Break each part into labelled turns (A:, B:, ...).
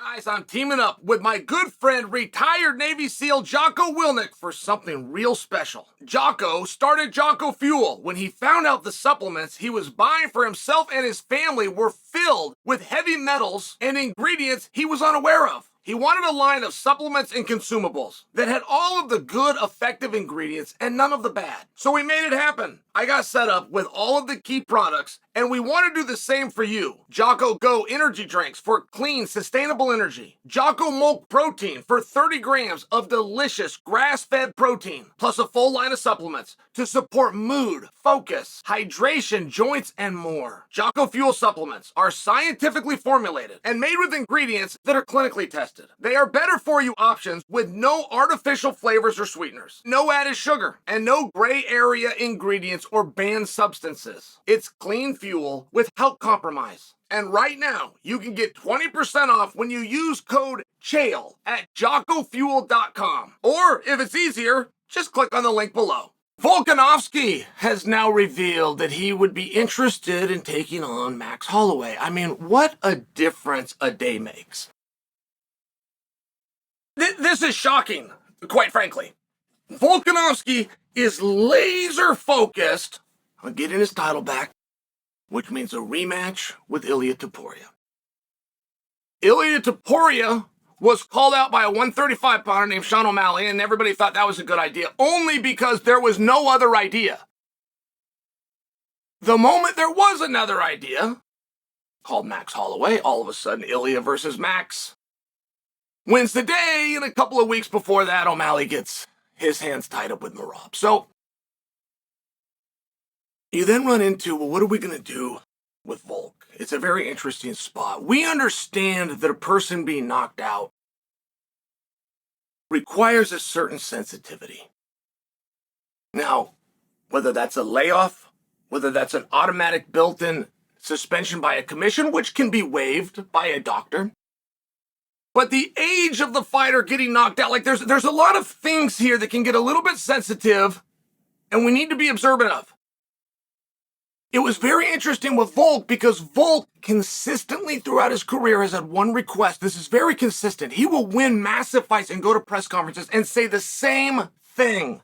A: Guys, I'm teaming up with my good friend, retired Navy SEAL Jocko Willink for something real special. Jocko started Jocko Fuel when he found out the supplements he was buying for himself and his family were filled with heavy metals and ingredients he was unaware of. He wanted a line of supplements and consumables that had all of the good, effective ingredients and none of the bad. So we made it happen. I got set up with all of the key products, and we want to do the same for you. Jocko Go energy drinks for clean, sustainable energy. Jocko Milk Protein for 30 grams of delicious grass-fed protein, plus a full line of supplements to support mood, focus, hydration, joints, and more. Jocko Fuel supplements are scientifically formulated and made with ingredients that are clinically tested. They are better for you options with no artificial flavors or sweeteners, no added sugar, and no gray area ingredients or banned substances. It's clean fuel with health compromise. And right now, you can get 20% off when you use code Chael at jockofuel.com. Or if it's easier, just click on the link below. Volkanovski has now revealed that he would be interested in taking on Max Holloway. I mean, what a difference a day makes. This is shocking, quite frankly. Volkanovski is laser focused on getting his title back, which means a rematch with Ilia Topuria. Ilia Topuria was called out by a 135 pounder named Sean O'Malley, and everybody thought that was a good idea, only because there was no other idea. The moment there was another idea, called Max Holloway, all of a sudden Ilia versus Max wins the day, and a couple of weeks before that, O'Malley gets his hands tied up with Marab. So you then run into, well, what are we going to do with Volk? It's a very interesting spot. We understand that a person being knocked out requires a certain sensitivity. Now, whether that's a layoff, whether that's an automatic built-in suspension by a commission, which can be waived by a doctor, but the age of the fighter getting knocked out, like there's a lot of things here that can get a little bit sensitive, and we need to be observant of. It was very interesting with Volk because Volk consistently throughout his career has had one request. This is very consistent. He will win massive fights and go to press conferences and say the same thing.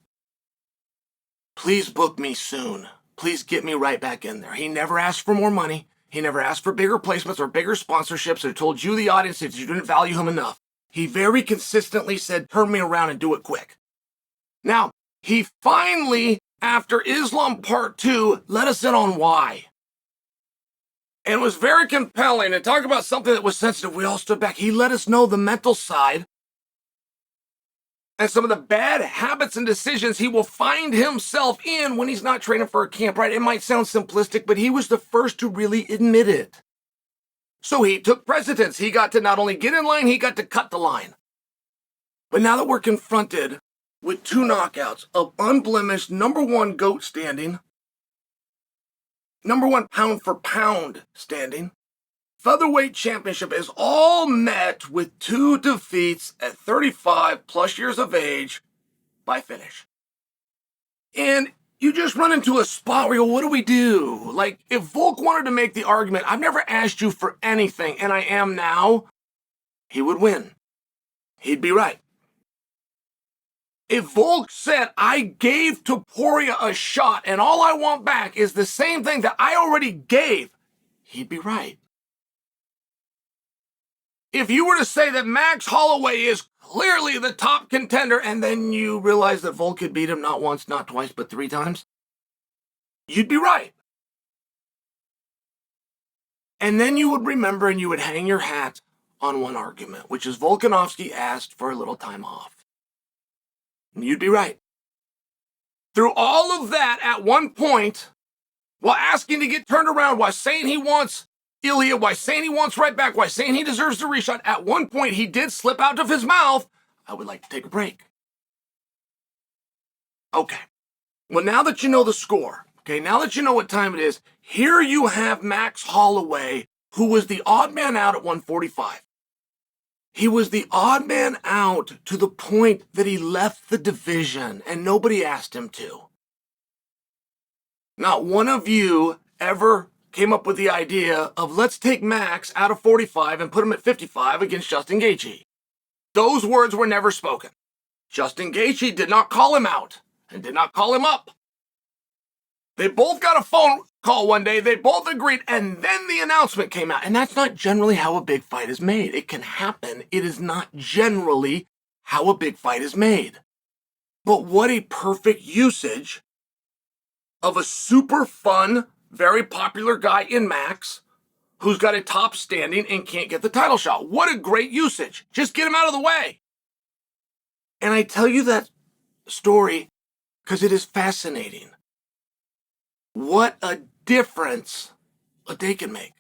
A: Please book me soon. Please get me right back in there. He never asked for more money. He never asked for bigger placements or bigger sponsorships or told you, the audience, that you didn't value him enough. He very consistently said, turn me around and do it quick. Now, he finally, after Islam Part 2, let us in on why. And it was very compelling. And talk about something that was sensitive. We all stood back. He let us know the mental side and some of the bad habits and decisions he will find himself in when he's not training for a camp, right? It might sound simplistic, but he was the first to really admit it. So he took precedence. He got to not only get in line, he got to cut the line. But now that we're confronted with two knockouts of unblemished #1 GOAT standing, #1 pound for pound standing, featherweight championship is all met with 2 defeats at 35 plus years of age by finish. And you just run into a spot where you go, what do we do? Like, if Volk wanted to make the argument, I've never asked you for anything, and I am now, he would win. He'd be right. If Volk said, I gave Topuria a shot, and all I want back is the same thing that I already gave, he'd be right. If you were to say that Max Holloway is clearly the top contender, and then you realize that Volk could beat him not once, not twice, but 3 times, you'd be right. And then you would remember and you would hang your hat on one argument, which is Volkanovski asked for a little time off. And you'd be right. Through all of that, at one point, while asking to get turned around, while saying he wants Ilia, why saying he wants right back, why saying he deserves the reshot, at one point he did slip out of his mouth, I would like to take a break. Okay. Well, now that you know the score, okay, now that you know what time it is, here you have Max Holloway, who was the odd man out at 145. He was the odd man out to the point that he left the division and nobody asked him to. Not one of you ever came up with the idea of let's take Max out of 45 and put him at 55 against Justin Gaethje. Those words were never spoken. Justin Gaethje did not call him out and did not call him up. They both got a phone call one day, they both agreed, and then the announcement came out. And that's not generally how a big fight is made. It can happen. It is not generally how a big fight is made. But what a perfect usage of a super fun, very popular guy in Max who's got a top standing and can't get the title shot. What a great usage. Just get him out of the way. And I tell you that story because it is fascinating. What a difference a day can make.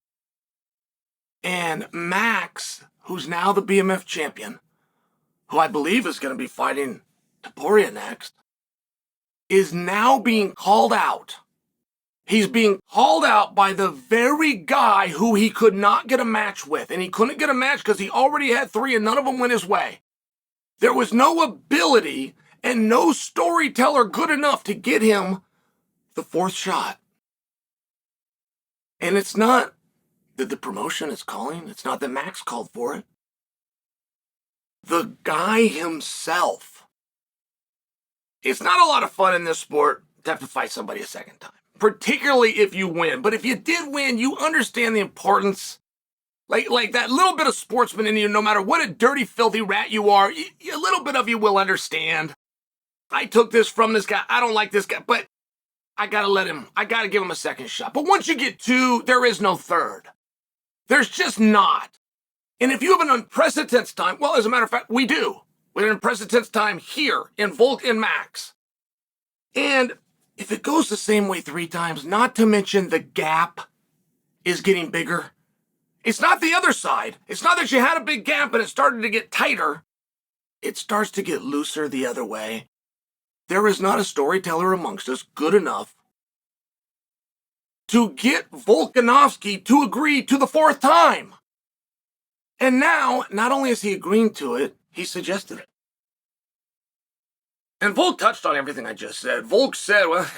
A: And Max, who's now the BMF champion, who I believe is going to be fighting Topuria next, is now being called out. He's being called out by the very guy who he could not get a match with. And he couldn't get a match because he already had 3 and none of them went his way. There was no ability and no storyteller good enough to get him the 4th shot. And it's not that the promotion is calling. It's not that Max called for it. The guy himself. It's not a lot of fun in this sport to have to fight somebody a second time, particularly if you win. But if you did win, you understand the importance. Like that little bit of sportsman in you, no matter what a dirty, filthy rat you are, a little bit of you will understand. I took this from this guy. I don't like this guy, but I got to give him a second shot. But once you get 2, there is no third. There's just not. And if you have an unprecedented time, well, as a matter of fact, we do. We have an unprecedented time here in Volk and Max. And if it goes the same way 3 times, not to mention the gap is getting bigger. It's not the other side. It's not that you had a big gap and it started to get tighter. It starts to get looser the other way. There is not a storyteller amongst us good enough to get Volkanovski to agree to the 4th time. And now, not only is he agreeing to it, he suggested it. And Volk touched on everything I just said. Volk said, well,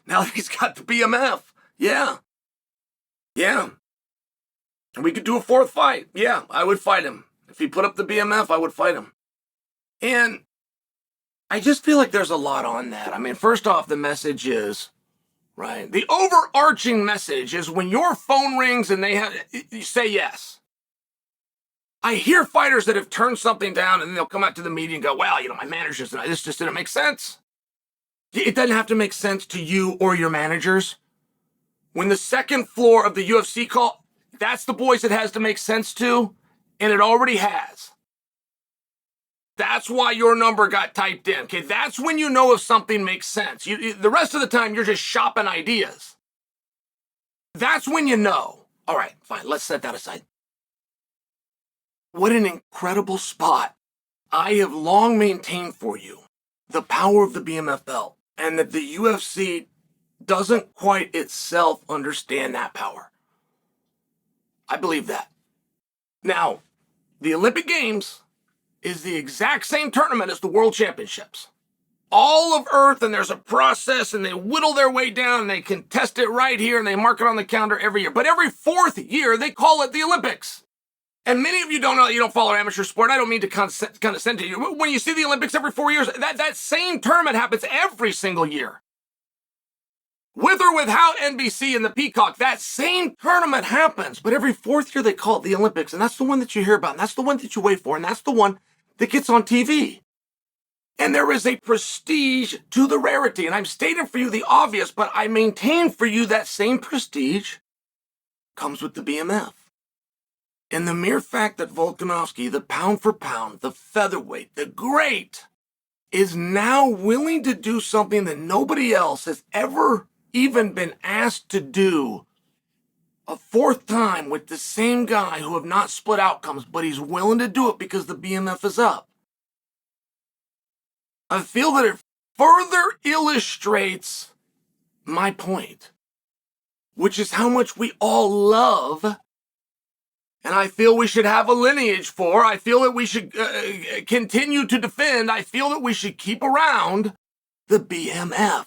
A: now that he's got the BMF, yeah. And we could do a 4th fight. Yeah, I would fight him. If he put up the BMF, I would fight him. And I just feel like there's a lot on that. I mean, first off, the message is, right, the overarching message is when your phone rings and you say yes. I hear fighters that have turned something down and then they'll come out to the media and go, well, my managers, this just didn't make sense. It doesn't have to make sense to you or your managers. When the second floor of the UFC call, that's the boys it has to make sense to, and it already has. That's why your number got typed in. Okay, that's when you know if something makes sense. The rest of the time, you're just shopping ideas. That's when you know. All right, fine, let's set that aside. What an incredible spot. I have long maintained for you the power of the BMF belt and that the UFC doesn't quite itself understand that power. I believe that. Now, the Olympic Games is the exact same tournament as the World Championships. All of Earth, and there's a process, and they whittle their way down, and they contest it right here, and they mark it on the calendar every year. But every 4th year, they call it the Olympics. And many of you don't know, you don't follow amateur sport. I don't mean to condescend to you. When you see the Olympics every 4 years, that same tournament happens every single year. With or without NBC and the Peacock, that same tournament happens. But every 4th year, they call it the Olympics. And that's the one that you hear about. And that's the one that you wait for. And that's the one that gets on TV. And there is a prestige to the rarity. And I'm stating for you the obvious, but I maintain for you that same prestige comes with the BMF. And the mere fact that Volkanovski, the pound for pound, the featherweight, the great, is now willing to do something that nobody else has ever even been asked to do a 4th time with the same guy who have not split outcomes, but he's willing to do it because the BMF is up. I feel that it further illustrates my point, which is how much we all love. And I feel we should have a lineage for. I feel that we should continue to defend. I feel that we should keep around the BMF.